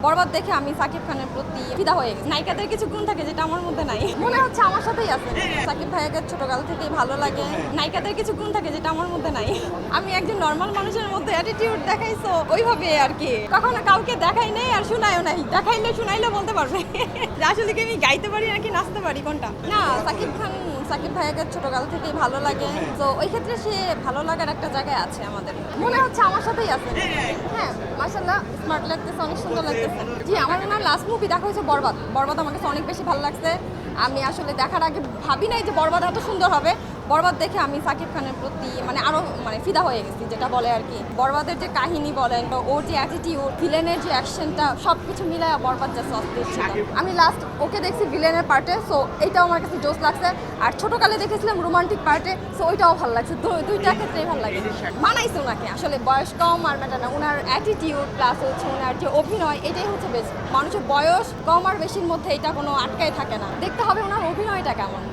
বরবাদ দেখে আমি সাকিব খানের প্রতি ফিদা হয়ে গেছি। নায়িকাদের কিছু গুণ থাকে যেটা আমার মধ্যে নাই, মনে হচ্ছে আমার সাথেই আছে। সাকিব ভাইয়াকে ছোটকাল থেকেই ভালো লাগে। নায়িকাদের কিছু গুণ থাকে যেটা আমার মধ্যে নাই। আমি একজন নর্মাল মানুষের মধ্যে অ্যাটিটিউড দেখাইছো ওইভাবে আর কি, কখনো কাউকে দেখাই নেই আর শুনাইও নাই। দেখাইলে শুনাইলে বলতে পারবে যে আসলে কি আমি গাইতে পারি নাকি নাচতে পারি কোনটা। না, সাকিব ভাইয়াকে ছোটকাল থেকেই ভালো লাগে, তো ওই ক্ষেত্রে সে ভালো লাগার একটা জায়গায় আছে আমাদের, মনে হচ্ছে আমার সাথেই আছে। হ্যাঁ, মাশাআল্লাহ, স্মার্ট লাগতেছে, অনেক সুন্দর লাগতেছে। জি, আমার ওনার লাস্ট মুভি দেখা হয়েছে বরবাদ আমার কাছে অনেক বেশি ভালো লাগছে। আমি আসলে দেখার আগে ভাবি নাই যে বরবাদ এত সুন্দর হবে। বরবাদ দেখে আমি সাকিব খানের প্রতি আরো ফিদা হয়ে গেছি, যেটা বলে আর কি। বরবাদের যে কাহিনী বলেন, ওর যে অ্যাটিটিউড, ভিলেনের যে অ্যাকশনটা, সবকিছু মিলায় বরবাদ যা অস্থির ছিল। আমি লাস্ট ওকে দেখছি ভিলেনের পার্টে, সো এইটাও আমার কাছে জোস লাগছে। আর ছোটকালে দেখেছিলাম রোমান্টিক পার্টে, সো ওইটাও ভালো লাগছে। দুইটা ক্ষেত্রেই ভালো লাগে। মানাইছে ওনাকে, আসলে বয়স কম আর ম্যাটার না, ওনার অ্যাটিটিউড প্লাস হচ্ছে ওনার যে অভিনয়, এটাই হচ্ছে বেস্ট। মানুষের বয়স কম আর বেশির মধ্যে এটা কোনো আটকায় থাকে না, দেখতে হবে ওনার অভিনয়টা কেমন।